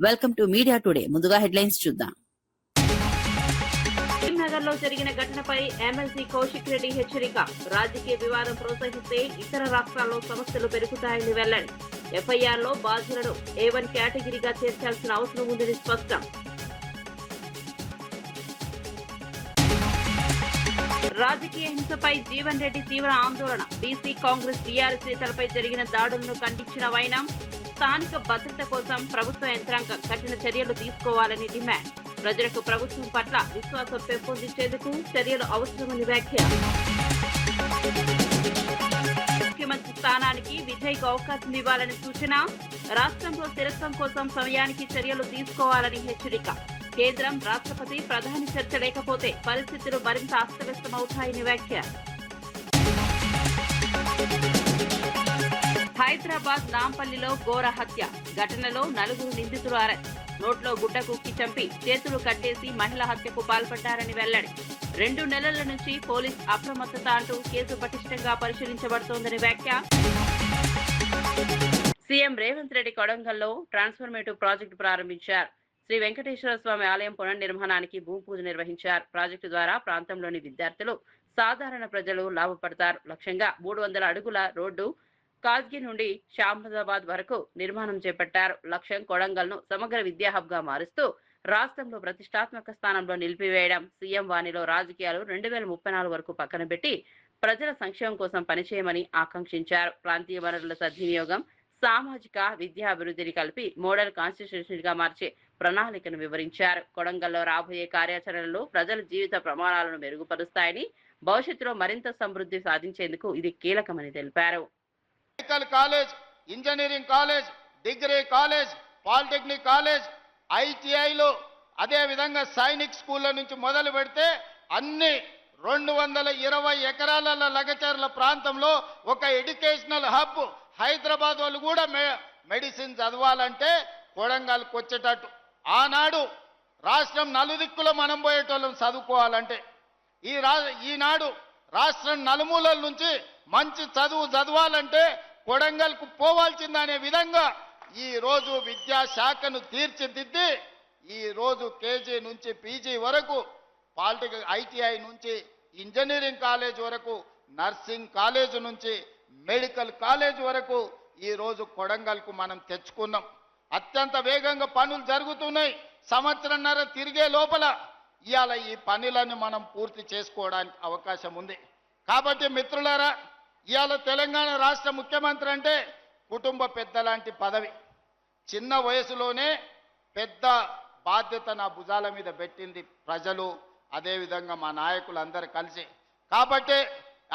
Welcome to media today. ముందుగా headlines చూద్దాం. నగర్ లో జరిగిన ఘటనపై ఎమ్మెల్సీ కౌశిక్ రెడ్డి హెచ్చరిక. రాజకీయ వివాదం ప్రోత్సహిస్తే ఇతర రాష్ట్రాల్లో సమస్యలు పెరుగుతాయని వెల్లడి. ఎఫ్ఐఆర్ లో బాధ్యులను A1 కేటగిరీగా చేర్చాల్సిన అవసరం ఉందని స్పష్టం. రాజకీయ హింసపై జీవన్ రెడ్డి తీవ్ర ఆందోళన. బీసీ కాంగ్రెస్ టీఆర్ఎస్ నేతలపై జరిగిన దాడులను ఖండించిన వైనం. స్థానిక భద్రత కోసం ప్రభుత్వ యంత్రాంగం కఠిన చర్యలు తీసుకోవాలని డిమాండ్. ప్రజలకు ప్రభుత్వం పట్ల విశ్వాసం పెంపొందించేందుకు చర్యలు అవసరమని వ్యాఖ్య. ముఖ్యమంత్రి స్థానానికి విజయ్కు అవకాశం ఇవ్వాలని సూచన. రాష్ట్రంలో స్థిరత్వం కోసం సమయానికి చర్యలు తీసుకోవాలని హెచ్చరిక. కేంద్రం, రాష్ట్రపతి, ప్రధాని చర్చ లేకపోతే పరిస్థితులు మరింత అస్తవ్యస్తమవుతాయని వ్యాఖ్య. హైదరాబాద్ నాంపల్లిలో ఘోర హత్య. ఘటనలో 4 నిందితులు అరెస్ట్. నోట్లో గుడ్డ కుక్కి చంపి చేతులు కట్టేసి మహిళ హత్యకు పాల్పడ్డారని వెల్లడి. 2 నెలల నుంచి పోలీస్ అప్రమత్తత అంటూ కేసు పటిష్టంగా పరిశీలించబడుతోందని వ్యాఖ్య. సీఎం రేవంత్ రెడ్డి కొడంగల్లో ట్రాన్స్ఫర్మేటివ్ ప్రాజెక్టు ప్రారంభించారు. శ్రీ వెంకటేశ్వర స్వామి ఆలయం పునర్నిర్మాణానికి భూమి పూజ నిర్వహించారు. ప్రాజెక్టు ద్వారా ప్రాంతంలోని విద్యార్థులు, సాధారణ ప్రజలు లాభపడతారు. లక్ష్యంగా 300 అడుగుల రోడ్డు కాజ్గి నుండి షాబాద్ వరకు నిర్మాణం చేపట్టారు. లక్ష్యం కొడంగల్ను సమగ్ర విద్యా హబ్ గా మారుస్తూ రాష్ట్రంలో ప్రతిష్టాత్మక స్థానంలో నిలిపివేయడం. సీఎం వాణిలో రాజకీయాలు 2034 వరకు పక్కన పెట్టి ప్రజల సంక్షేమం కోసం పనిచేయమని ఆకాంక్షించారు. ప్రాంతీయ వనరుల సద్వినియోగం, సామాజిక విద్యా అభివృద్ధిని కలిపి మోడల్ కాన్స్టిట్యూషన్ గా మార్చే ప్రణాళికను వివరించారు. కొడంగల్లో రాబోయే కార్యాచరణలు ప్రజల జీవిత ప్రమాణాలను మెరుగుపరుస్తాయని, భవిష్యత్తులో మరింత సమృద్ధి సాధించేందుకు ఇది కీలకమని తెలిపారు. Medical college, engineering college, degree college, polytechnic college, ఐటీఐలు, అదే విధంగా సైనిక్ స్కూళ్ళ నుంచి మొదలు పెడితే అన్ని 220 ఎకరాల లగచర్ల ప్రాంతంలో ఒక ఎడ్యుకేషనల్ హబ్. హైదరాబాద్ వాళ్ళు కూడా మెడిసిన్ చదవాలంటే కొడంగల్కి వచ్చేటట్టు. ఆనాడు రాష్ట్రం నలుదిక్కులో మనం పోయేటోళ్ళం చదువుకోవాలంటే, ఈనాడు రాష్ట్రం నలుమూలల నుంచి మంచి చదువు చదవాలంటే కొడంగల్కు పోవాల్సిందనే విధంగా ఈ రోజు విద్యాశాఖను తీర్చిదిద్ది ఈ రోజు కేజీ నుంచి పీజీ వరకు, పాలిటెక్నిక్ ఐటీఐ నుంచి ఇంజనీరింగ్ కాలేజ్ వరకు, నర్సింగ్ కాలేజ్ నుంచి మెడికల్ కాలేజ్ వరకు ఈ రోజు కొడంగల్కు మనం తెచ్చుకున్నాం. అత్యంత వేగంగా పనులు జరుగుతున్నాయి. సంవత్సరంన్నర తిరిగే లోపల ఇవాళ ఈ పనులను మనం పూర్తి చేసుకోవడానికి అవకాశం ఉంది. కాబట్టి మిత్రులారా, ఇవాళ తెలంగాణ రాష్ట్ర ముఖ్యమంత్రి అంటే కుటుంబ పెద్ద లాంటి పదవి. చిన్న వయసులోనే పెద్ద బాధ్యత నా భుజాల మీద పెట్టింది ప్రజలు, అదేవిధంగా మా నాయకులు అందరు కలిసి. కాబట్టి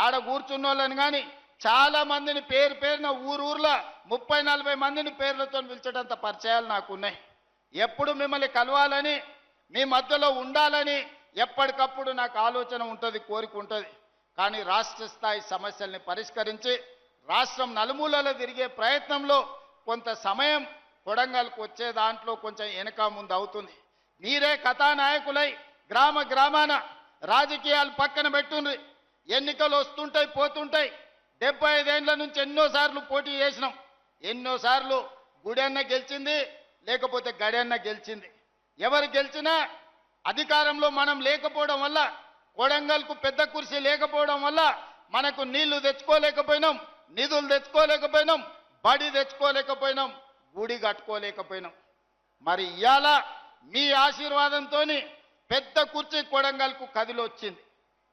ఆడ కూర్చున్న వాళ్ళని కానీ చాలా మందిని పేరున ఊర్లో 30-40 మందిని పేర్లతో పిలిచేటంత పరిచయాలు నాకున్నాయి. ఎప్పుడు మిమ్మల్ని కలవాలని, మీ మధ్యలో ఉండాలని ఎప్పటికప్పుడు నాకు ఆలోచన ఉంటుంది, కోరిక ఉంటుంది. కానీ రాష్ట్ర స్థాయి సమస్యల్ని పరిష్కరించి రాష్ట్రం నలుమూలలో తిరిగే ప్రయత్నంలో కొంత సమయం కొడంగల్కు వచ్చే దాంట్లో కొంచెం వెనక ముందు అవుతుంది. మీరే కథానాయకులై గ్రామాన రాజకీయాలు పక్కన పెట్టుండ్రి. ఎన్నికలు వస్తుంటాయి, పోతుంటాయి. 75 ఏళ్ల నుంచి ఎన్నోసార్లు పోటీ చేసినాం. ఎన్నోసార్లు గుడెన్న గెలిచింది, లేకపోతే గడెన్న గెలిచింది. ఎవరు గెలిచినా అధికారంలో మనం లేకపోవడం వల్ల, కొడంగల్కు పెద్ద కుర్చీ లేకపోవడం వల్ల మనకు నీళ్లు తెచ్చుకోలేకపోయినాం, నిధులు తెచ్చుకోలేకపోయినాం, బడి తెచ్చుకోలేకపోయినాం, గుడి కట్టుకోలేకపోయినాం. మరి ఇవాళ మీ ఆశీర్వాదంతో పెద్ద కుర్చీ కొడంగల్కు కదిలి వచ్చింది.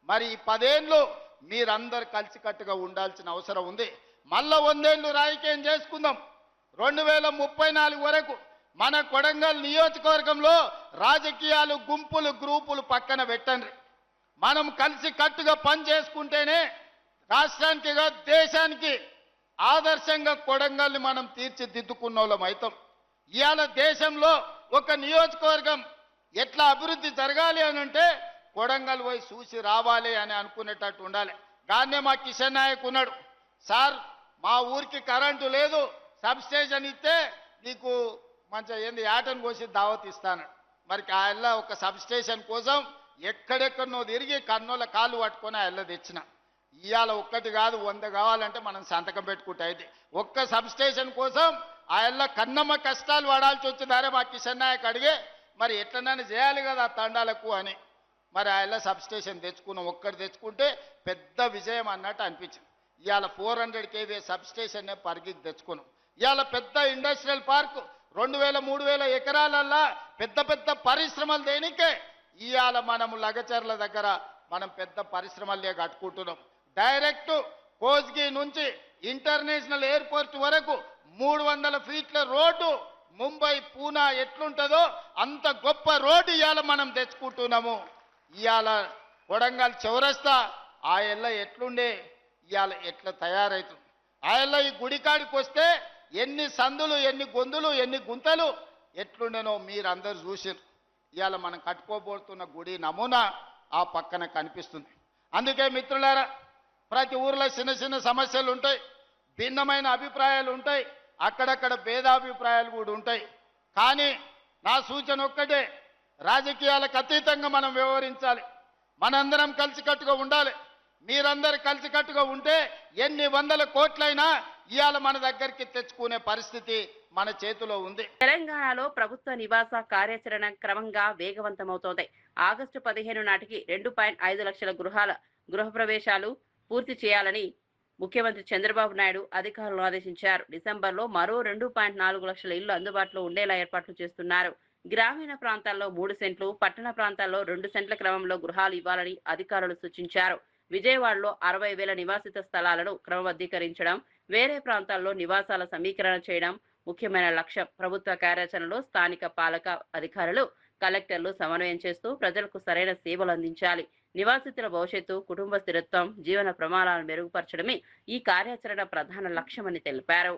మరి ఈ 10 ఏళ్ళు మీరందరూ కలిసికట్టుగా ఉండాల్సిన అవసరం ఉంది. మళ్ళా 100 ఏళ్ళు రాజకీయం చేసుకుందాం. 2034 వరకు మన కొడంగల్ నియోజకవర్గంలో రాజకీయాలు, గుంపులు, గ్రూపులు పక్కన పెట్టండి. మనం కలిసి కట్టుగా పని చేసుకుంటేనే రాష్ట్రానికి, దేశానికి ఆదర్శంగా కొడంగల్ని మనం తీర్చిదిద్దుకున్న వాళ్ళం అవుతాం. ఇవాళ దేశంలో ఒక నియోజకవర్గం ఎట్లా అభివృద్ధి జరగాలి అని అంటే కొడంగల్ పోయి చూసి రావాలి అని అనుకునేటట్టు ఉండాలి. కానీ మా కిషన్ నాయక్ ఉన్నాడు, సార్ మా ఊరికి కరెంటు లేదు, సబ్ స్టేషన్ ఇస్తే నీకు మంచిగా ఏంది యాటను కోసి దావత్ ఇస్తాను. మరి ఆయన ఒక సబ్ స్టేషన్ కోసం ఎక్కడెక్కడనో తిరిగి కన్నోళ్ళ కాళ్ళు పట్టుకొని ఆయన తెచ్చిన. ఇవాళ ఒక్కటి కాదు 100 కావాలంటే మనం సంతకం పెట్టుకుంటే అయితే ఒక్క సబ్ స్టేషన్ కోసం ఆయల్ల కన్నమ్మ కష్టాలు పడాల్సి వచ్చిందారే మా కిషన్ నాయక్ అడిగే మరి ఎట్లనైనా చేయాలి కదా ఆ తండాలకు అని. మరి ఆయల్ల సబ్స్టేషన్ తెచ్చుకున్నాం. ఒక్కటి తెచ్చుకుంటే పెద్ద విజయం అన్నట్టు అనిపించింది. ఇవాళ 400 kV సబ్స్టేషన్ పరిగికి తెచ్చుకున్నాం. ఇవాళ పెద్ద ఇండస్ట్రియల్ పార్క్ 2000-3000 ఎకరాలల్లా పెద్ద పెద్ద పరిశ్రమలు దేనికే ఇవాళ మనం లగచర్ల దగ్గర మనం పెద్ద పరిశ్రమలే కట్టుకుంటున్నాం. డైరెక్ట్ కోస్గి నుంచి ఇంటర్నేషనల్ ఎయిర్పోర్ట్ వరకు 300 ఫీట్ల రోడ్డు ముంబై పూనా ఎట్లుంటుందో అంత గొప్ప రోడ్డు ఇవాళ మనం తెచ్చుకుంటున్నాము. ఇవాళ కొడంగల్ చౌరస్తా ఆ ఎల్ల ఎట్లుండే ఇవాళ ఎట్లా తయారవుతుంది. ఆ ఎల్ల ఈ గుడికాడికి వస్తే ఎన్ని సందులు, ఎన్ని గొంతులు, ఎన్ని గుంతలు ఎట్లుండేనో మీరందరూ చూసారు. ఇవాళ మనం కట్టుకోబోతున్న గుడి నమూనా ఆ పక్కన కనిపిస్తుంది. అందుకే మిత్రులారా, ప్రతి ఊర్లో చిన్న చిన్న సమస్యలు ఉంటాయి, భిన్నమైన అభిప్రాయాలు ఉంటాయి, అక్కడక్కడ భేదాభిప్రాయాలు కూడా ఉంటాయి. కానీ నా సూచన ఒక్కటే, రాజకీయాలకు అతీతంగా మనం వ్యవహరించాలి. మనందరం కలిసికట్టుగా ఉండాలి. మీరందరూ కలిసికట్టుగా ఉంటే ఎన్ని వందల కోట్లైనా ఇవాళ మన దగ్గరికి తెచ్చుకునే పరిస్థితి మన చేతిలో ఉంది. తెలంగాణలో ప్రభుత్వ నివాస కార్యాచరణ క్రమంగా వేగవంతమవుతోంది. ఆగస్టు 15 నాటికి 2.5 లక్షల గృహప్రవేశాలు పూర్తి చేయాలని ముఖ్యమంత్రి చంద్రబాబు నాయుడు అధికారులను ఆదేశించారు. డిసెంబర్లో మరో 2.4 లక్షల ఇళ్లు అందుబాటులో ఉండేలా ఏర్పాట్లు చేస్తున్నారు. గ్రామీణ ప్రాంతాల్లో 3 సెంట్లు, పట్టణ ప్రాంతాల్లో 2 సెంట్ల క్రమంలో గృహాలు ఇవ్వాలని అధికారులు సూచించారు. విజయవాడలో 60,000 నివాసిత స్థలాలను క్రమబద్ధీకరించడం, వేరే ప్రాంతాల్లో నివాసాల సమీకరణ చేయడం ముఖ్యమైన లక్ష్యం. ప్రభుత్వ కార్యాచరణలో స్థానిక పాలక అధికారులు, కలెక్టర్లు సమన్వయం చేస్తూ ప్రజలకు సరైన సేవలు అందించాలి. నివాసితుల భవిష్యత్తు, కుటుంబ స్థిరత్వం, జీవన ప్రమాణాలను మెరుగుపరచడమే ఈ కార్యాచరణ ప్రధాన లక్ష్యమని తెలిపారు.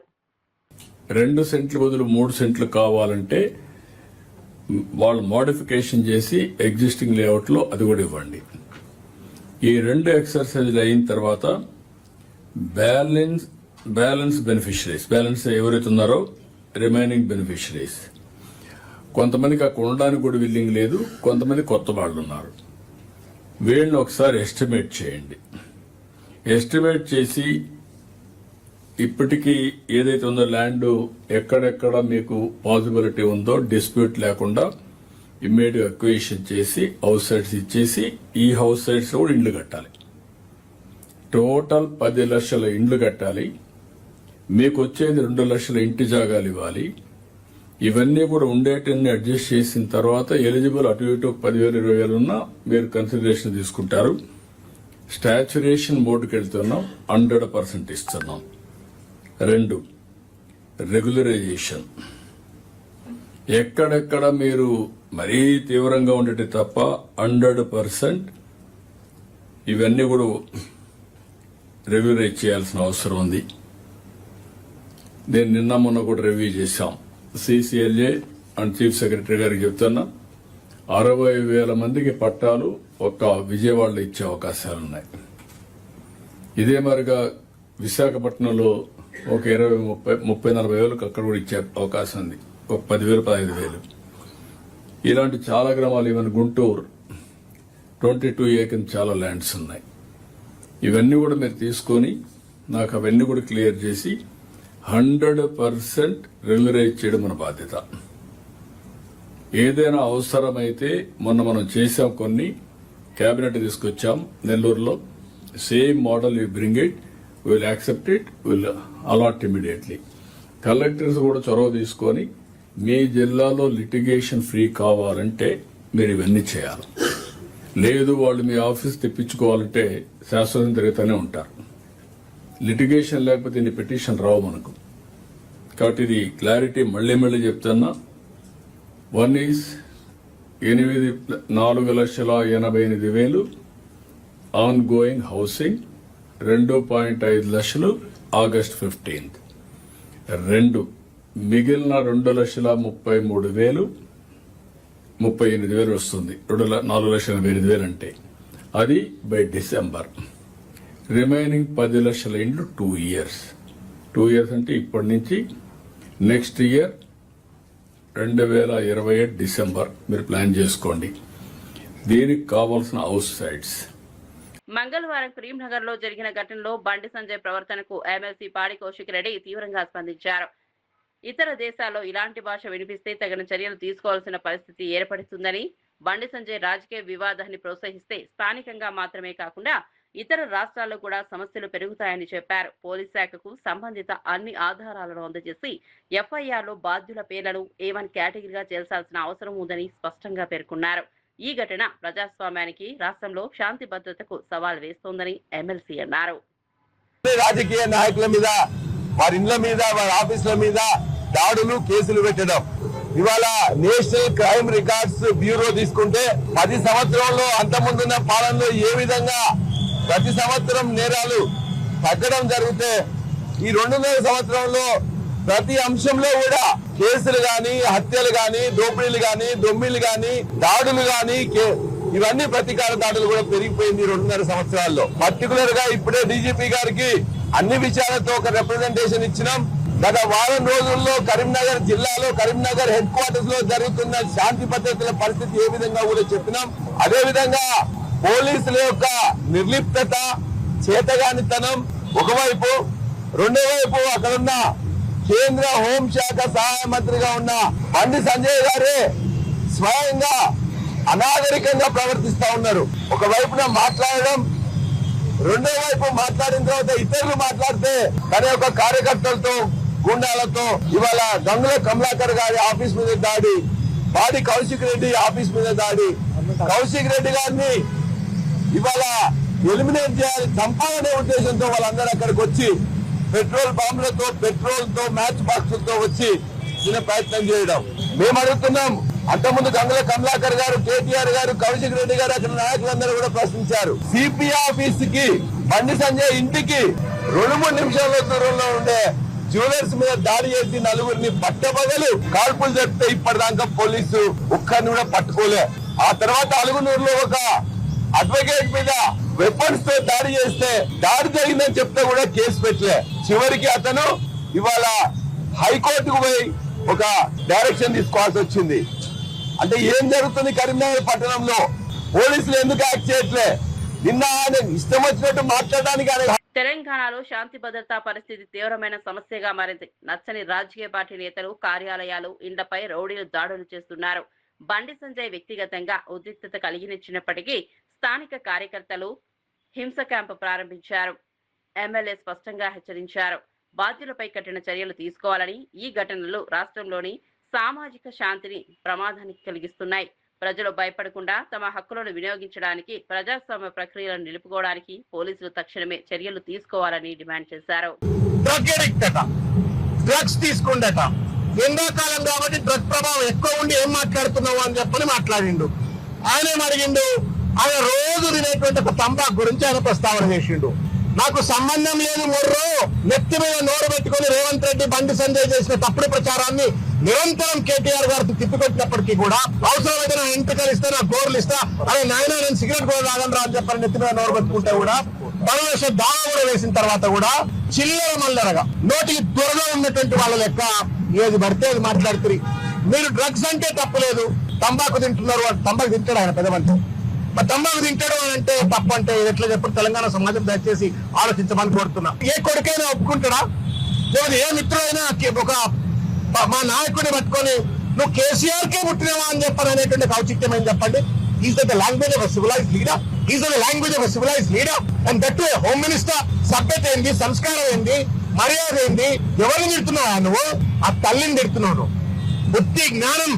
2 సెంట్లు బదులు 3 సెంట్లు కావాలంటే వాళ్ళు మోడిఫికేషన్ చేసి ఎగ్జిస్టింగ్ లేఅవుట్ లో అది కూడా ఇవ్వండి. ఈ 2 ఎక్సర్సైజ్లు అయిన తర్వాత బ్యాలెన్స్ బెనిఫిషరీస్, బ్యాలెన్స్ ఎవరైతే ఉన్నారో రిమైనింగ్ బెనిఫిషరీస్, కొంతమందికి అక్కడ ఉండడానికి కూడా విల్లింగ్ లేదు, కొంతమంది కొత్త వాళ్ళు ఉన్నారు. వీళ్ళని ఒకసారి ఎస్టిమేట్ చేయండి. ఎస్టిమేట్ చేసి ఇప్పటికీ ఏదైతే ఉందో ల్యాండ్ ఎక్కడెక్కడ మీకు పాసిబిలిటీ ఉందో డిస్ప్యూట్ లేకుండా ఇమ్మీడియట్ అక్విజిషన్ చేసి హౌస్ సైట్స్ ఇచ్చేసి ఈ హౌస్ సైట్స్ కూడా ఇండ్లు కట్టాలి. టోటల్ 10 లక్షల ఇండ్లు కట్టాలి. మీకు వచ్చేది 2 లక్షల ఇంటి జాగాలు ఇవ్వాలి. ఇవన్నీ కూడా ఉండేటన్ని అడ్జస్ట్ చేసిన తర్వాత ఎలిజిబుల్ అటు ఇటు 10,000 20,000 ఉన్నా మీరు కన్సిడరేషన్ తీసుకుంటారు. స్టాచ్యురేషన్ బోర్డుకి వెళ్తున్నాం, 100% ఇస్తున్నాం. 2 రెగ్యులరైజేషన్, ఎక్కడెక్కడ మీరు మరీ తీవ్రంగా ఉండేటి తప్ప 100% ఇవన్నీ కూడా రెగ్యులరైజ్ చేయాల్సిన అవసరం ఉంది. నేను నిన్న మొన్న కూడా రివ్యూ చేశాం. సిసిఎల్ఏ అండ్ చీఫ్ సెక్రటరీ గారికి చెప్తున్నా, 60,000 మందికి పట్టాలు ఒక్క విజయవాడలో ఇచ్చే అవకాశాలున్నాయి. ఇదే మరిగా విశాఖపట్నంలో ఒక 20-30-40 వేలకు అక్కడ కూడా ఇచ్చే అవకాశం ఉంది. ఒక 10,000-15,000 ఇలాంటి చాలా గ్రామాలు, ఈవెన్ గుంటూరు 22 ఏకర్ చాలా ల్యాండ్స్ ఉన్నాయి. ఇవన్నీ కూడా మీరు తీసుకొని నాకు అవన్నీ కూడా క్లియర్ చేసి 100% రెగ్యులరైజ్ చేయడం మన బాధ్యత. ఏదైనా అవసరమైతే మొన్న మనం చేశాం, కొన్ని కేబినెట్ తీసుకొచ్చాం నెల్లూరులో. Same model you bring it, will accept it, will allot immediately. Collectors కూడా చొరవ తీసుకొని మీ జిల్లాలో లిటిగేషన్ ఫ్రీ కావాలంటే మీరు ఇవన్నీ చేయాలి. లేదు వాళ్ళు మీ ఆఫీస్ తెప్పించుకోవాలంటే శాశ్వతం తిరుగుతూనే ఉంటారు. లిటిగేషన్ లేకపోతే ఇన్ని పిటిషన్ రావు మనకు. కాబట్టి ఇది క్లారిటీ మళ్లీ చెప్తున్నా. 1 ఈజ్ 4,88,000 ఆన్ గోయింగ్ హౌసింగ్, 2.5 లక్షలు ఆగస్ట్ 15. 2 మిగిలిన 2,33,000 38,000 వస్తుంది. 4,88,000 అంటే అది బై డిసెంబర్. రిమైనింగ్ 10 లక్షల ఇండ్లు 2 ఇయర్స్. 2 ఇయర్స్ అంటే ఇప్పటి నుంచి నెక్స్ట్ ఇయర్ 2028 డిసెంబర్ మీరు ప్లాన్ చేసుకోండి. దీనికి కావాల్సిన హౌస్ సైట్స్. మంగళవారం కరీంనగర్ లో జరిగిన ఘటనలో బండి సంజయ్ ప్రవర్తనకు ఎమ్మెల్సీ పాడి కౌశిక్ రెడ్డి తీవ్రంగా స్పందించారు. ఇతర దేశాల్లో ఇలాంటి భాష వినిపిస్తే తగిన చర్యలు తీసుకోవాల్సిన పరిస్థితి ఏర్పడుతుందని, బండి సంజయ్ రాజకీయ వివాదాన్ని ప్రోత్సహిస్తే స్థానికంగా మాత్రమే కాకుండా ఇతర రాష్ట్రాల్లో కూడా సమస్యలు పెరుగుతాయని చెప్పారు. పోలీస్ శాఖకు సంబంధిత అన్ని ఆధారాలను అందజేసి ఎఫ్ఐఆర్లో బాధ్యుల పేర్లను A1 కేటగిరీగా చేర్చాల్సిన అవసరం ఉందని స్పష్టంగా పేర్కొన్నారు. ఈ ఘటన ప్రజాస్వామ్యానికి, రాష్ట్రంలో శాంతి భద్రతకు సవాల్ వేస్తోందని ఎమ్మెల్సీ అన్నారు. రాజకీయ నాయకుల మీద, వారి ఇండ్ల మీద, వారి ఆఫీసుల మీద దాడులు, కేసులు పెట్టడం. ఇవాళ నేషనల్ క్రైమ్ రికార్డ్స్ బ్యూరో తీసుకుంటే 10 సంవత్సరంలో అంతకుముందున్న పాలనలో ఏ విధంగా ప్రతి సంవత్సరం నేరాలు తగ్గడం జరిగితే ఈ 2.5 సంవత్సరంలో ప్రతి అంశంలో కూడా కేసులు గాని, హత్యలు గాని, దోపిడీలు గాని, దొమ్మిళ్లు గాని, దాడులు గాని, ఇవన్నీ ప్రతీకార దాడులు కూడా పెరిగిపోయింది 2.5 సంవత్సరాల్లో. పర్టికులర్ గా ఇప్పుడే డీజీపీ గారికి అన్ని విషయాలతో ఒక రిప్రజెంటేషన్ ఇచ్చినాం. గత వారం రోజుల్లో కరీంనగర్ జిల్లాలో, కరీంనగర్ హెడ్ క్వార్టర్స్ లో జరుగుతున్న శాంతి భద్రతల పరిస్థితి ఏ విధంగా కూడా చెప్పినాం. అదే విధంగా పోలీసుల యొక్క నిర్లిప్తత, చేతగానితనం ఒకవైపు, రెండో వైపు అక్కడున్న కేంద్ర హోంశాఖ సహాయ మంత్రిగా ఉన్న బండి సంజయ్ గారే స్వయంగా అనాగరికంగా ప్రవర్తిస్తా ఉన్నారు. ఒకవైపున మాట్లాడడం, రెండో వైపు మాట్లాడిన తర్వాత ఇతరులు మాట్లాడితే తన యొక్క కార్యకర్తలతో, గుండాలతో ఇవాళ గంగుల కమలాకర్ గారి ఆఫీస్ మీద దాడి, పాడి కౌశిక్ రెడ్డి ఆఫీస్ మీద దాడి, కౌశిక్ రెడ్డి గారిని ఇవాళ ఎలిమినేట్ చేయాలి, చంపాలనే ఉద్దేశంతో వాళ్ళందరూ అక్కడికి వచ్చి పెట్రోల్ బాంబులతో, పెట్రోల్తో, మ్యాచ్ బాక్సులతో వచ్చి చిన్న ప్రయత్నం చేయడం. మేము అడుగుతున్నాం, అంతకుముందు గంగుల కమలాకర్ గారు, కేటీఆర్ గారు, కౌశిక్ రెడ్డి గారు, అక్కడ నాయకులందరూ కూడా ప్రశ్నించారు. సిపి ఆఫీస్ కి, బండి సంజయ్ ఇంటికి 2-3 నిమిషాల దూరంలో ఉండే జ్యువెలర్స్ మీద దాడి చేసి 4గురిని పట్టబగలు కాల్పులు జరిపితే ఇప్పటిదాకా పోలీసు ఒక్కరిని కూడా పట్టుకోలే. ఆ తర్వాత అలుగునూరులో ఒక అడ్వకేట్ మీద వెపన్స్ తో దాడి చేస్తే, దాడి జరిగిందని చెప్తే కూడా కేసు పెట్టలే. చివరికి అతను ఇవాళ హైకోర్టుకు పోయి ఒక డైరెక్షన్ తీసుకోవాల్సి వచ్చింది. అంటే ఏం జరుగుతుంది కరీంనగర్ పట్టణంలో? పోలీసులు ఎందుకు యాక్ట్ చేయట్లే? నిన్న ఇష్టం వచ్చినట్టు మాట్లాడడానికి తెలంగాణలో శాంతి భద్రతా పరిస్థితి తీవ్రమైన సమస్యగా మారింది. నచ్చని రాజకీయ పార్టీ నేతలు కార్యాలయాలు, ఇండ్లపై రౌడీలు దాడులు చేస్తున్నారు. బండి సంజయ్ వ్యక్తిగతంగా ఉద్రిక్తత కలిగించినప్పటికీ స్థానిక కార్యకర్తలు హింస క్యాంపు ప్రారంభించారు. ఎమ్మెల్యే స్పష్టంగా హెచ్చరించారు. బాధ్యులపై కఠిన చర్యలు తీసుకోవాలని, ఈ ఘటనలు రాష్ట్రంలోని సామాజిక శాంతిని ప్రమాదానికి కలిగిస్తున్నాయి. ప్రజలు భయపడకుండా తమ హక్కులను వినియోగించడానికి, ప్రజాస్వామ్య ప్రక్రియలను నిలుపుకోవడానికి పోలీసులు తక్షణమే చర్యలు తీసుకోవాలని డిమాండ్ చేశారు. డ్రగ్స్ తీసుకుండట, ఎండాకాలం కాబట్టి డ్రగ్ ప్రభావం ఎక్కువ ఉండి ఏం మాట్లాడుతున్నావు అని చెప్పని మాట్లాడిండు. ఆయన అడిగిండు, ఆయన రోజు తినేటువంటి ఒక తంబాకు గురించి ఆయన ప్రస్తావన చేసిండు. నాకు సంబంధం లేదు మొర్రో, నెత్తి మీద నోరు పెట్టుకుని రేవంత్ రెడ్డి, బండి సంజయ్ చేసిన తప్పుడు ప్రచారాన్ని నిరంతరం కేటీఆర్ గారికి తిప్పికొట్టినప్పటికీ కూడా అవసరమైతే నా ఎంపికలు ఇస్తా, నా గోర్లు ఇస్తా, అదే నాయన నేను సిగరెట్ కూడా తాగను అని చెప్పని నెత్తి మీద నోరు పెట్టుకుంటే కూడా పరవేశ దావా కూడా వేసిన తర్వాత కూడా చిల్లర మల్లరగా నోటికి త్వరగా ఉన్నటువంటి వాళ్ళ లెక్క ఏది పడితే అది మాట్లాడుతుంది. మీరు డ్రగ్స్ అంటే తప్పులేదు, తంబాకు తింటున్నారు, వాడు తంబాకు తింటాడు ఆయన పెదవంటే, మరి తంబాకు తింటాడు అని అంటే తప్పు అంటే ఎట్లా చెప్పు? తెలంగాణ సమాజం దయచేసి ఆలోచించమని కోరుతున్నా. ఏ కొడుకైనా ఒప్పుకుంటాడా? లేదా ఏ మిత్రుడైనా ఒక మా నాయకుడిని పట్టుకొని నువ్వు కేసీఆర్ కే పుట్టినవా అని చెప్పని అనేటువంటి ఔచిత్యం ఏం చెప్పండి? Is the language of civilised leader, is the language of civilised leader. And that home minister సభ్యత ఏంది, సంస్కారం ఏంది, మర్యాద ఏంది? ఎవరిని తిడుతున్నావా నువ్వు? ఆ తల్లిని తిడుతున్నావు. బుద్ధి జ్ఞానం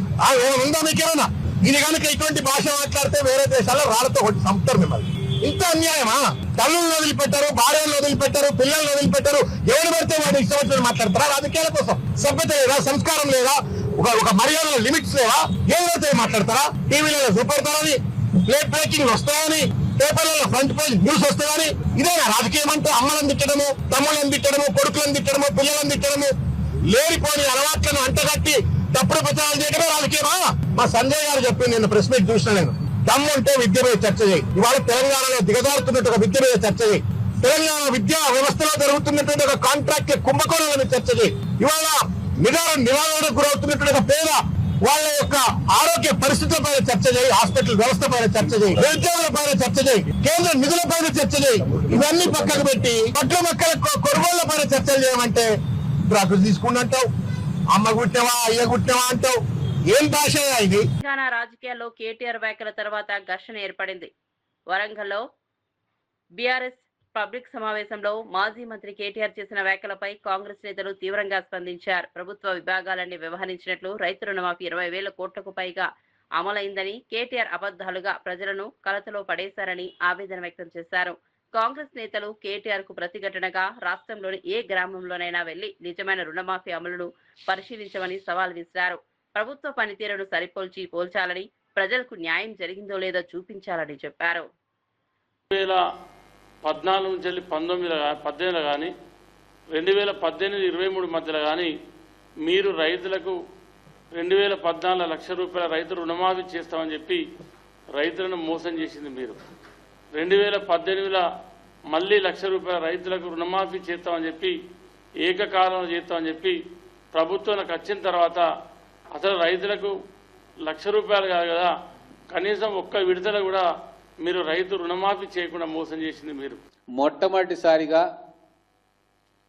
ఉందా మీకేమన్నా? ఇది కనుక ఇటువంటి భాష మాట్లాడితే వేరే దేశాల్లో రాళ్లతో కొట్టి చంపుతారు మిమ్మల్ని. ఇంత అన్యాయమా? తల్లులను వదిలిపెట్టారు, భార్యలను వదిలిపెట్టారు, పిల్లలను వదిలిపెట్టారు, ఎవరు పడితే వాడు ఇష్టం వచ్చినట్టు మాట్లాడతారా? రాజకీయాల కోసం సభ్యత లేదా, సంస్కారం లేదా, ఒక మర్యాదల లిమిట్స్ లేవా? ఏదైతే మాట్లాడతారా? టీవీలలో చూపెడతారని, ప్లేట్ బ్రేకింగ్ వస్తాయని, పేపర్లలో ఫ్రంట్ పేజ్ న్యూస్ వస్తాయని. ఇదేనా రాజకీయం అంటే? అమ్మలను తిట్టడము, తమ్ముళ్ళని తిట్టడము, కొడుకులను తిట్టడము, పిల్లలను తిట్టడము, లేనిపోని అలవాట్లను అంటగట్టి తప్పుడు ప్రచారాలు చేయడమే రాజకీయమా? మా సంజయ్ గారు చెప్పింది, నేను ప్రెస్ మీట్ చూసిన. నేను దమ్ముంటే విద్య మీద చర్చ చేయి. ఇవాళ తెలంగాణలో దిగజారుతున్నట్టు ఒక విద్య మీద చర్చ చేయి. తెలంగాణ విద్యా వ్యవస్థలో జరుగుతున్నటువంటి ఒక కాంట్రాక్ట్ కుంభకోణాల మీద చర్చ చేయి. ఇవాళ నివారణకు గురవుతున్నటువంటి ఒక పేద వాళ్ళ యొక్క ఆరోగ్య పరిస్థితుల పైన చర్చ చేయి, హాస్పిటల్ వ్యవస్థ పైన చర్చ చేయి, నిరుద్యోగుల పైన చర్చ చేయి, కేంద్ర నిధుల పైన చర్చ చేయి. ఇవన్నీ పక్కకు పెట్టి పట్ల మొక్కల కొనుగోళ్ల పైన చర్చలు చేయమంటే డ్రగ్స్ తీసుకుంటావు, అమ్మ గుట్టినవా అయ్య గుట్టినవా అంటావు. ఏం భాష ఇది? తెలంగాణ రాజకీయాల్లో కేటీఆర్ వ్యాఖ్యల తర్వాత ఘర్షణ ఏర్పడింది. వరంగల్లో బీఆర్ఎస్ పబ్లిక్ సమావేశంలో మాజీ మంత్రి కేటీఆర్ చేసిన వ్యాఖ్యలపై కాంగ్రెస్ నేతలు తీవ్రంగా స్పందించారు. ప్రభుత్వ విభాగాలన్నీ వ్యవహరించినట్లు రైతు రుణమాఫీ 20,000 కోట్లకు పైగా అమలైందని, కేటీఆర్ అబద్ధాలుగా ప్రజలను కలతలో పడేశారని ఆవేదన వ్యక్తం చేశారు. కాంగ్రెస్ నేతలు కేటీఆర్ కు ప్రతిఘటనగా రాష్ట్రంలోని ఏ గ్రామంలోనైనా వెళ్లి నిజమైన రుణమాఫీ అమలును పరిశీలించమని సవాల్ విసిరారు. ప్రభుత్వ పనితీరును పోల్చాలని, ప్రజలకు న్యాయం జరిగిందో లేదో చూపించాలని చెప్పారు. 2014 నుంచి 18 కానీ 2018-23 మధ్యలో కానీ మీరు రైతులకు 2014 లక్షల రూపాయల రైతు రుణమాఫీ చేస్తామని చెప్పి రైతులను మోసం చేసింది మీరు. 2018లో మళ్ళీ 1 లక్ష రూపాయల రైతులకు రుణమాఫీ చేస్తామని చెప్పి ఏకకాలంలో చేస్తామని చెప్పి ప్రభుత్వానికి వచ్చిన తర్వాత అసలు రైతులకు 1 లక్ష రూపాయలు కాదు కదా, కనీసం ఒక్క విడతల కూడా మీరు రైతు రుణమాఫీ చేయకుండా మోసం చేసింది మీరు. మొట్టమొదటిసారిగా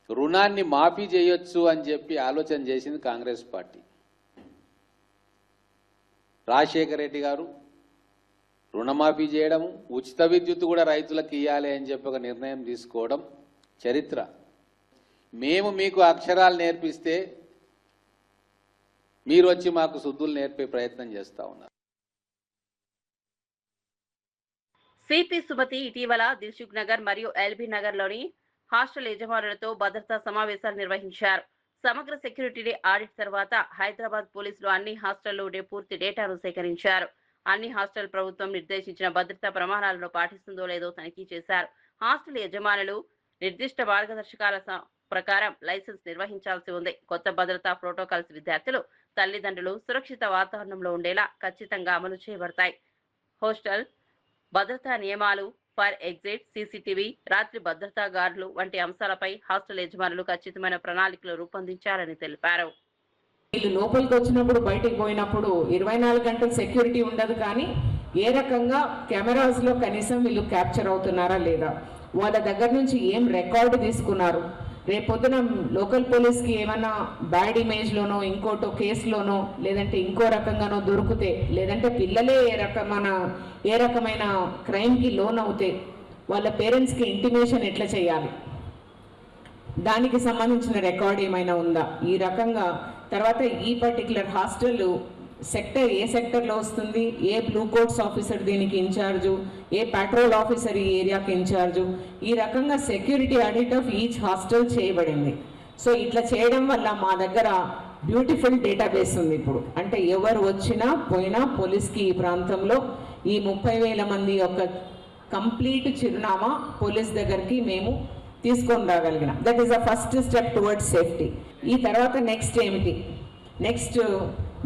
రుణాన్ని మాఫీ చేయొచ్చు అని చెప్పి ఆలోచన చేసింది కాంగ్రెస్ పార్టీ. రాజశేఖర రెడ్డి గారు రుణమాఫీ చేయడం, ఉచిత విద్యుత్ కూడా రైతులకు ఇవ్వాలి అని చెప్పి ఒక నిర్ణయం తీసుకోవడం చరిత్ర. మేము మీకు అక్షరాలు నేర్పిస్తే మీరు వచ్చి మాకు శుద్ధులు నేర్పే ప్రయత్నం చేస్తా ఉన్నారు. సిపి సుమతి ఇటీవల దిల్సుఖ్ నగర్ మరియు ఎల్బీ నగర్ లోని హాస్టల్ యజమానులతో భద్రతా సమావేశాలు నిర్వహించారు. సమగ్ర సెక్యూరిటీ ఆడిట్ తర్వాత హైదరాబాద్ పోలీసులు అన్ని హాస్టల్లో ఉండే పూర్తి డేటాను సేకరించారు. అన్ని హాస్టల్ ప్రభుత్వం నిర్దేశించిన భద్రతా ప్రమాణాలను పాటిస్తుందో లేదో తనిఖీ చేశారు. హాస్టల్ యజమానులు నిర్దిష్ట మార్గదర్శకాల ప్రకారం లైసెన్స్ నిర్వహించాల్సి ఉంది. కొత్త భద్రతా ప్రోటోకాల్స్ విద్యార్థులు, తల్లిదండ్రులు సురక్షిత వాతావరణంలో ఉండేలా ఖచ్చితంగా అమలు చేయబడతాయి. హాస్టల్ భద్రతా నియమాలు, ఫైర్ ఎగ్జిట్, సీసీటీవీ, రాత్రి భద్రతా గార్డులు వంటి అంశాలపై హాస్టల్ యజమానులు ఖచ్చితమైన ప్రణాళికలు రూపొందించాలని తెలిపారు. వీళ్ళు లోపలికి వచ్చినప్పుడు బయటికి పోయినప్పుడు 24 గంటలు సెక్యూరిటీ ఉండదు, కానీ ఏ రకంగా కెమెరాస్లో కనీసం వీళ్ళు క్యాప్చర్ అవుతున్నారా లేదా, వాళ్ళ దగ్గర నుంచి ఏం రికార్డు తీసుకున్నారు, రేపొద్దున లోకల్ పోలీస్కి ఏమైనా బ్యాడ్ ఇమేజ్లోనో ఇంకోటో కేసులోనో లేదంటే ఇంకో రకంగానో దొరికితే, లేదంటే పిల్లలే ఏ రకమైన క్రైమ్కి లోన్ అవుతే వాళ్ళ పేరెంట్స్కి ఇంటిమేషన్ ఎట్లా చేయాలి, దానికి సంబంధించిన రికార్డ్ ఏమైనా ఉందా, ఈ రకంగా. తర్వాత ఈ పర్టికులర్ హాస్టల్ సెక్టర్ ఏ సెక్టర్లో వస్తుంది, ఏ బ్లూ కోట్స్ ఆఫీసర్ దీనికి ఇన్ఛార్జు, ఏ పెట్రోల్ ఆఫీసర్ ఈ ఏరియాకి ఇన్ఛార్జు, ఈ రకంగా security audit of each hostel చేయబడింది. సో ఇట్లా చేయడం వల్ల మా దగ్గర బ్యూటిఫుల్ డేటాబేస్ ఉంది ఇప్పుడు. అంటే ఎవరు వచ్చినా పోయినా పోలీస్కి ఈ ప్రాంతంలో ఈ 30,000 మంది యొక్క కంప్లీట్ చిరునామా పోలీస్ దగ్గరికి మేము తీసుకొని రాగలిగిన. That is the first step towards safety. ఈ తర్వాత నెక్స్ట్ ఏమిటి, నెక్స్ట్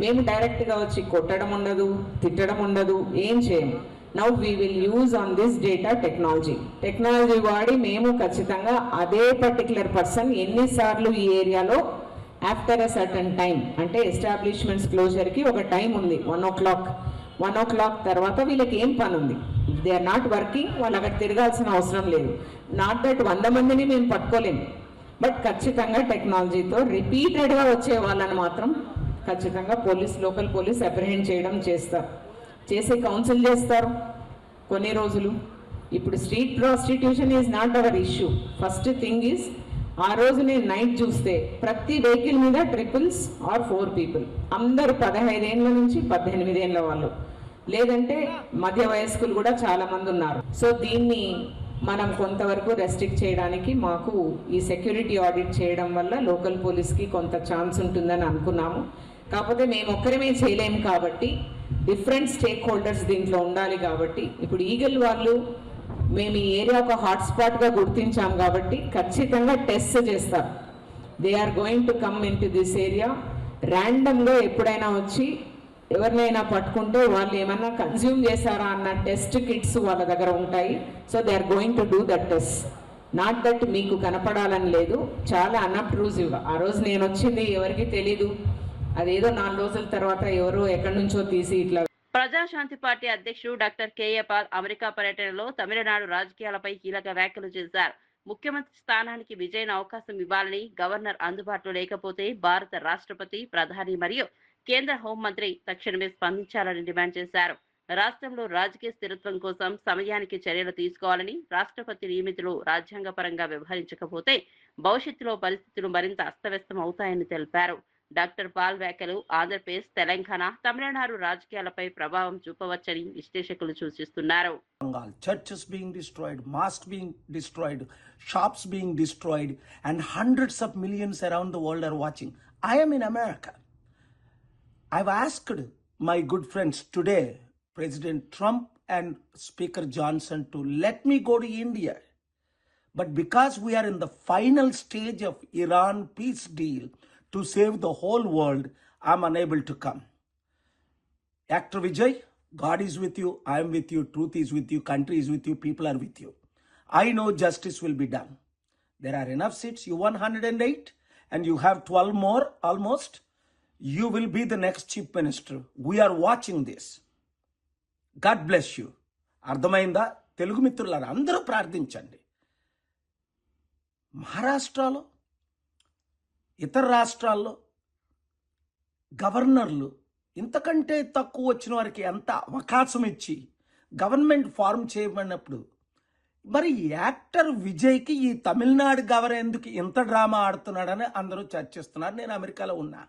మేము డైరెక్ట్గా వచ్చి కొట్టడం ఉండదు, తిట్టడం ఉండదు, ఏం చేయము. Now we will use on this data technology వాడి మేము ఖచ్చితంగా అదే పర్టికులర్ పర్సన్ ఎన్నిసార్లు ఈ ఏరియాలో ఆఫ్టర్ ఎ సర్టన్ టైం, అంటే ఎస్టాబ్లిష్మెంట్స్ క్లోజర్కి ఒక టైం ఉంది, 1 o'clock తర్వాత వీళ్ళకి ఏం పని ఉంది, if they are not working వాళ్ళు అక్కడ తిరగాల్సిన అవసరం లేదు. నాట్ దట్ 100 మందిని మేము పట్టుకోలేము, బట్ ఖచ్చితంగా టెక్నాలజీతో రిపీటెడ్గా వచ్చే వాళ్ళని మాత్రం ఖచ్చితంగా లోకల్ పోలీస్ అప్రిహెండ్ చేయడం చేసి కౌన్సిల్ చేస్తారు కొన్ని రోజులు. ఇప్పుడు street prostitution is not our issue. First thing is ఆ రోజు నేను నైట్ చూస్తే ప్రతి వెహికల్ మీద ట్రిపుల్స్ ఆర్ 4 పీపుల్, అందరూ 15 ఏళ్ళ నుంచి 18 ఏళ్ళ వాళ్ళు, లేదంటే మధ్య వయస్కులు కూడా చాలా మంది ఉన్నారు. సో దీన్ని మనం కొంతవరకు రెస్ట్రిక్ట్ చేయడానికి మాకు ఈ సెక్యూరిటీ ఆడిట్ చేయడం వల్ల లోకల్ పోలీస్కి కొంత ఛాన్స్ ఉంటుందని అనుకున్నాము. కాకపోతే మేము ఒక్కరమే చేయలేము కాబట్టి డిఫరెంట్ స్టేక్ హోల్డర్స్ దీంట్లో ఉండాలి. కాబట్టి ఇప్పుడు ఈగల్ వాళ్ళు మేము ఈ ఏరియా ఒక హాట్స్పాట్గా గుర్తించాం కాబట్టి ఖచ్చితంగా టెస్ట్ చేస్తారు. They are going to come into this area. ర్యాండమ్గా ఎప్పుడైనా వచ్చి ఎవరినైనా పట్టుకుంటే వాళ్ళు ఏమన్నా కన్జ్యూమ్ చేశారా అన్న టెస్ట్ కిట్స్ వాళ్ళ దగ్గర ఉంటాయి. So they are going to do that test. Not that మీకు కనపడాలని లేదు, చాలా అన్అబ్ట్రూజివ్గా. ఆ రోజు నేను వచ్చింది ఎవరికి తెలీదు, అదేదో 4 రోజుల తర్వాత ఎవరో ఎక్కడి నుంచో తీసి ఇట్లా. ప్రజాశాంతి పార్టీ అధ్యక్షుడు డాక్టర్ కేఏ పాల్ అమెరికా పర్యటనలో తమిళనాడు రాజకీయాలపై కీలక వ్యాఖ్యలు చేశారు. ముఖ్యమంత్రి స్థానానికి విజయన్ అవకాశం ఇవ్వాలని, గవర్నర్ అందుబాటులో లేకపోతే భారత రాష్ట్రపతి, ప్రధాని మరియు కేంద్ర హోంమంత్రి తక్షణమే స్పందించాలని డిమాండ్ చేశారు. రాష్ట్రంలో రాజకీయ స్థిరత్వం కోసం సమయానికి చర్యలు తీసుకోవాలని, రాష్ట్రపతి నియమితులు రాజ్యాంగపరంగా వ్యవహరించకపోతే భవిష్యత్తులో పరిస్థితులు మరింత అస్తవ్యస్తం అవుతాయని తెలిపారు. డాక్టర్ పాల్ వ్యాఖ్యలు ఆంధ్రప్రదేశ్, తెలంగాణ, తమిళనాడు రాజకీయాలపై ప్రభావం చూపవచ్చని విశ్లేషకులు సూచిస్తున్నారు. Churches being destroyed, mosques being destroyed, shops being destroyed, and hundreds of millions around the world are watching. I am in America. I've asked my good friends today, President Trump and Speaker Johnson, to let me go to India. But because we are in the final stage of Iran peace deal to save the whole world, I'm unable to come. Actor Vijay, God is with you, I am with you, truth is with you, country is with you, people are with you. I know justice will be done. There are enough seats. You won 108 and you have 12 more almost. You will be the next chief minister. We are watching this. God bless you. అర్థమైందా? తెలుగు మిత్రులారా అందరూ ప్రార్థించండి. మహారాష్ట్రలో, ఇతర రాష్ట్రాల్లో గవర్నర్లు ఇంతకంటే తక్కువ వచ్చిన వారికి ఎంత అవకాశం ఇచ్చి గవర్నమెంట్ ఫార్మ్ చేయబడినప్పుడు మరి యాక్టర్ విజయ్కి ఈ తమిళనాడు గవర్నర్ ఎందుకు ఇంత డ్రామా ఆడుతున్నాడని అందరూ చర్చిస్తున్నారు. నేను అమెరికాలో ఉన్నా.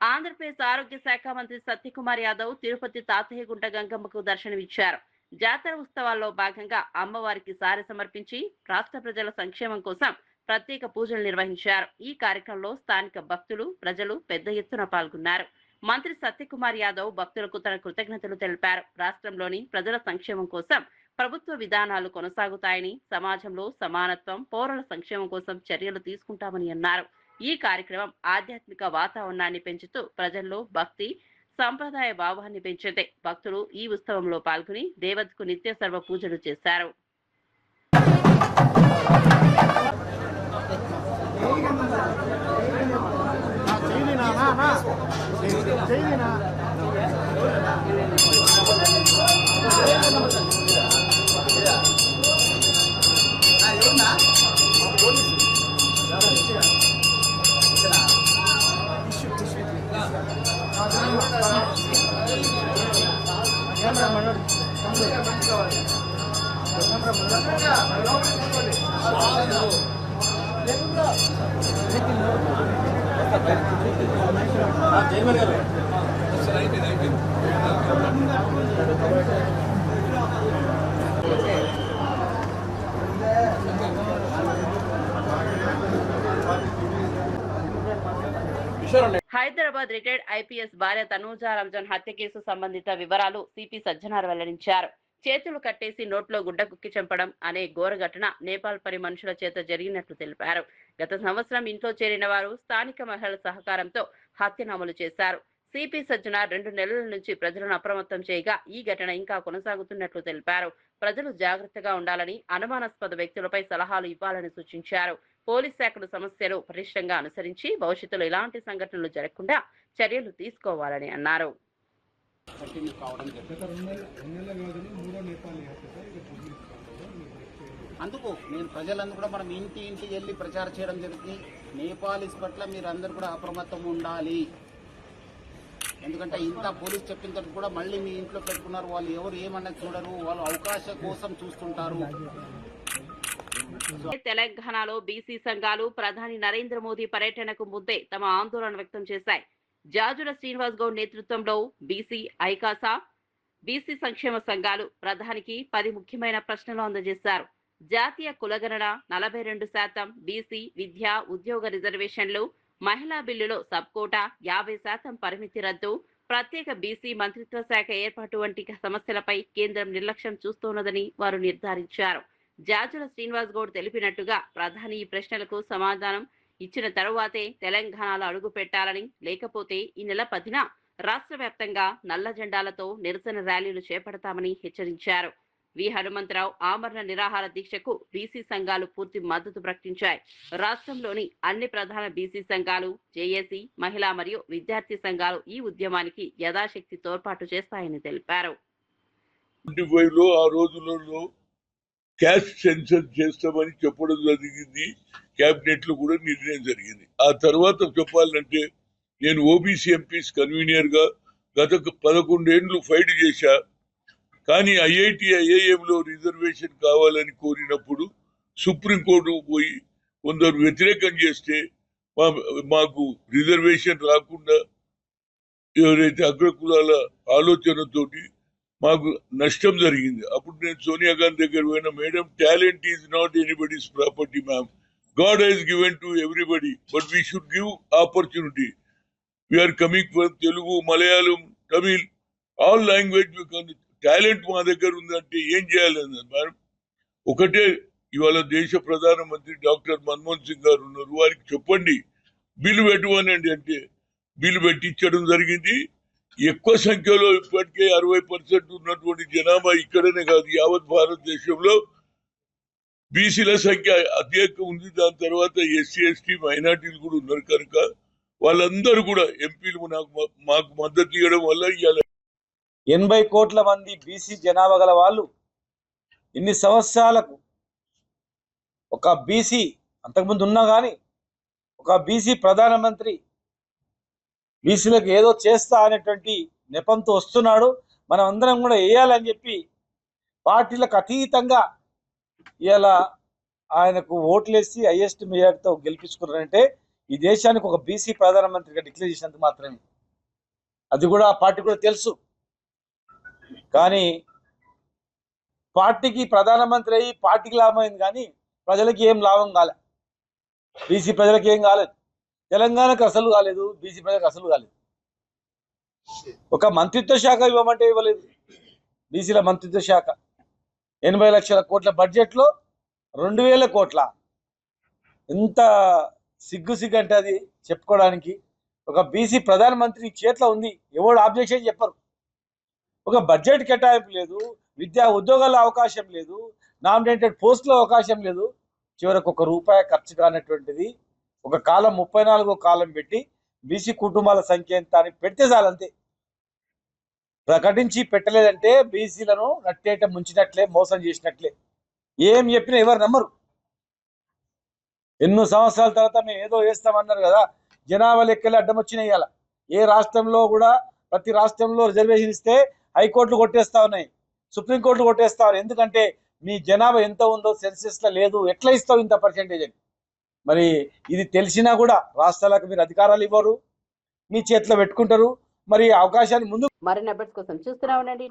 ఆంధ్రప్రదేశ్ ఆరోగ్య శాఖ మంత్రి సత్యకుమార్ యాదవ్ తిరుపతి తాతయ్యగుంట గంగమ్మకు దర్శనమిచ్చారు. జాతర ఉత్సవాల్లో భాగంగా అమ్మవారికి సారె సమర్పించి రాష్ట్ర ప్రజల సంక్షేమం కోసం ప్రత్యేక పూజలు నిర్వహించారు. ఈ కార్యక్రమంలో స్థానిక భక్తులు, ప్రజలు పెద్ద ఎత్తున పాల్గొన్నారు. మంత్రి సత్యకుమార్ యాదవ్ భక్తులకు తన కృతజ్ఞతలు తెలిపారు. రాష్ట్రంలోని ప్రజల సంక్షేమం కోసం ప్రభుత్వ విధానాలు కొనసాగుతాయని, సమాజంలో సమానత్వం, పౌరుల సంక్షేమం కోసం చర్యలు తీసుకుంటామని అన్నారు. ఈ కార్యక్రమం ఆధ్యాత్మిక వాతావరణాన్ని పెంచుతూ ప్రజల్లో భక్తి, సంప్రదాయ భావాన్ని పెంచింది. భక్తులు ఈ ఉత్సవంలో పాల్గొని దేవతకు నిత్య సర్వ పూజలు చేశారు. హైదరాబాద్ రిటైర్డ్ ఐపీఎస్ భార్య తనూజా రంజన్ హత్య కేసు సంబంధిత వివరాలు సిపి సజ్జనార్ వెల్లడించారు. చేతులు కట్టేసి నోట్లో గుడ్డ కుక్కి చంపడం అనే ఘోర ఘటన నేపాల్ పరి మనుషుల చేత జరిగినట్లు తెలిపారు. గత సంవత్సరం ఇంట్లో చేరిన వారు స్థానిక మహిళల సహకారంతో హత్యను అమలు చేశారు. సిపి సజ్జనార్ 2 నెలల నుంచి ప్రజలను అప్రమత్తం చేయగా ఈ ఘటన ఇంకా కొనసాగుతున్నట్లు తెలిపారు. ప్రజలు జాగ్రత్తగా ఉండాలని, అనుమానాస్పద వ్యక్తులపై సలహాలు ఇవ్వాలని సూచించారు. పోలీస్ శాఖలు సమస్యలు పటిష్టంగా అనుసరించి భవిష్యత్తులో ఇలాంటి సంఘటనలు జరగకుండా చర్యలు తీసుకోవాలని అన్నారు. అందుకు నేను ప్రజలందరూ కూడా మనం ఇంటికి వెళ్ళి ప్రచారం చేయడం జరుగుతుంది. నేపాలీస్ పట్ల మీరు అందరూ కూడా అప్రమత్తం ఉండాలి. ఎందుకంటే ఇంత పోలీస్ చెప్పిన తర్వాత కూడా మళ్ళీ మీ ఇంట్లో పెట్టుకున్నారు. వాళ్ళు ఎవరు ఏమన్నా చూడరు, వాళ్ళు అవకాశం కోసం చూస్తుంటారు. తెలంగాణలో బీసీ సంఘాలు ప్రధాని నరేంద్ర మోదీ పర్యటనకు ముందే తమ ఆందోళన వ్యక్తం చేశాయి. జాజుల శ్రీనివాస్ గౌడ్ నేతృత్వంలో బీసీ ఐకాసా, బీసీ సంక్షేమ సంఘాలు ప్రధానికి 10 ముఖ్యమైన ప్రశ్నలు అందజేశారు. జాతీయ కులగణన, 42%, బీసీ విద్య, ఉద్యోగ రిజర్వేషన్లు, మహిళా బిల్లులో సబ్ కోటా, 50% పరిమితి రద్దు, ప్రత్యేక బీసీ మంత్రిత్వ శాఖ ఏర్పాటు వంటి సమస్యలపై కేంద్రం నిర్లక్ష్యం చూస్తోన్నదని వారు నిర్ధారించారు. జాజుల శ్రీనివాస్ గౌడ్ తెలిపినట్టుగా ప్రధాని ఈ ప్రశ్నలకు సమాధానం ఇచ్చిన తరువాతే తెలంగాణలో అడుగు పెట్టాలని, లేకపోతే ఈ నెల 10న రాష్ట్ర వ్యాప్తంగా నల్ల జెండాలతో నిరసన ర్యాలీలు చేపడతామని హెచ్చరించారు. వి హనుమంతరావు ఆమరణ నిరాహార దీక్షకు బీసీ సంఘాలు పూర్తి మద్దతు ప్రకటించాయి. రాష్ట్రంలోని అన్ని ప్రధాన బీసీ సంఘాలు, జేఏసీ, మహిళా మరియు విద్యార్థి సంఘాలు ఈ ఉద్యమానికి యథాశక్తి తోడ్పాటు చేస్తాయని తెలిపారు. ఆ రోజులలో క్యాస్ట్ సెన్సస్ చేస్తామని చెప్పడం జరిగింది. కేబినెట్ లో కూడా నిర్ణయం జరిగింది. ఆ తర్వాత చెప్పాలంటే నేను ఓబీసీ ఎంపీస్ కన్వీనర్ గా గత 11 ఏళ్ళు ఫైట్ చేశా. కానీ ఐఐటి ఐఐఎం లో రిజర్వేషన్ కావాలని కోరినప్పుడు సుప్రీంకోర్టు పోయి కొందరు వ్యతిరేకం చేస్తే మాకు రిజర్వేషన్ రాకుండా ఎవరైతే అగ్రకులాల ఆలోచనతోటి మాకు నష్టం జరిగింది. అప్పుడు నేను సోనియా గాంధీ దగ్గర పోయిన, madam talent is not anybody's property ma'am, God has given to everybody but we should give opportunity. We are coming from Telugu, Malayalam, Tamil, all language. Talent మా దగ్గర ఉందంటే ఏం చేయాలన్నది మేడం. ఒకటే, ఇవాళ దేశ ప్రధానమంత్రి డాక్టర్ మన్మోహన్ సింగ్ గారు ఉన్నారు, వారికి చెప్పండి బిల్లు పెట్టమనండి అంటే బిల్లు పెట్టించడం జరిగింది. ఎక్కువ సంఖ్యలో ఇప్పటికే 60% ఉన్నటువంటి జనాభా ఇక్కడనే కాదు యావత్ భారతదేశంలో బీసీల సంఖ్య అత్యధిక ఉంది. దాని తర్వాత ఎస్సీ ఎస్టీ మైనార్టీలు కూడా ఉన్నారు కనుక వాళ్ళందరూ కూడా ఎంపీలు మాకు మద్దతు ఇవ్వడం వల్ల ఇవాళ 80 కోట్ల మంది బీసీ జనాభా గల వాళ్ళు ఇన్ని సంవత్సరాలకు ఒక బీసీ అంతకుముందు ఉన్నా కానీ ఒక బీసీ ప్రధానమంత్రి బీసీలకు ఏదో చేస్తా అనేటువంటి నెపంతో వస్తున్నాడు. మనం అందరం కూడా వేయాలని చెప్పి పార్టీలకు అతీతంగా ఇలా ఆయనకు ఓట్లేసి హైయెస్ట్ మెజార్టీతో గెలిపించుకున్నారంటే ఈ దేశానికి ఒక బీసీ ప్రధానమంత్రిగా డిక్లేర్ చేసినందుకు మాత్రమే. అది కూడా ఆ పార్టీ కూడా తెలుసు. కానీ పార్టీకి ప్రధానమంత్రి అయ్యి పార్టీకి లాభం అయింది కానీ ప్రజలకి ఏం లాభం కాలే. బీసీ ప్రజలకు ఏం కాలేదు, తెలంగాణకు అసలు కాలేదు, బీసీ ప్రజలకు అసలు కాలేదు. ఒక మంత్రిత్వ శాఖ ఇవ్వమంటే ఇవ్వలేదు. బీసీల మంత్రిత్వ శాఖ 80 లక్షల కోట్ల బడ్జెట్లో 2000 కోట్ల. ఎంత సిగ్గు అంటే అది చెప్పుకోవడానికి. ఒక బీసీ ప్రధానమంత్రి చేతిలో ఉంది, ఎవడు ఆబ్జెక్షన్ చెప్పరు. ఒక బడ్జెట్ కేటాయింపు లేదు, విద్యా ఉద్యోగాల అవకాశం లేదు, నామినేటెడ్ పోస్టుల అవకాశం లేదు. చివరకు ₹1 ఖర్చు కానటువంటిది ఒక కాలం 34వ కాలం పెట్టి బీసీ కుటుంబాల సంఖ్య ఎంత అని పెడితే చాలంతే. ప్రకటించి పెట్టలేదంటే బీసీలను నట్టేట ముంచినట్లే, మోసం చేసినట్లే. ఏం చెప్పినా ఎవరు నమ్మరు. ఎన్నో సంవత్సరాల తర్వాత మేము ఏదో వేస్తామన్నారు కదా, జనాభా లెక్కలు అడ్డం వచ్చినాయి. ఇవాళ ఏ రాష్ట్రంలో కూడా ప్రతి రాష్ట్రంలో రిజర్వేషన్ ఇస్తే హైకోర్టులు కొట్టేస్తా ఉన్నాయి, సుప్రీంకోర్టులు కొట్టేస్తా ఉన్నాయి. ఎందుకంటే మీ జనాభా ఎంత ఉందో సెన్సెస్లో లేదు, ఎట్లా ఇస్తావు ఇంత పర్సెంటేజ్ అని. మరి ఇది తెలిసినా కూడా రాష్ట్రాలకు మీరు అధికారాలు ఇవ్వరు, మీ చేతిలో పెట్టుకుంటారు. మరి అవకాశాన్ని ముందు మరిన్ని అప్డేట్స్ కోసం చూస్తూనే ఉండండి.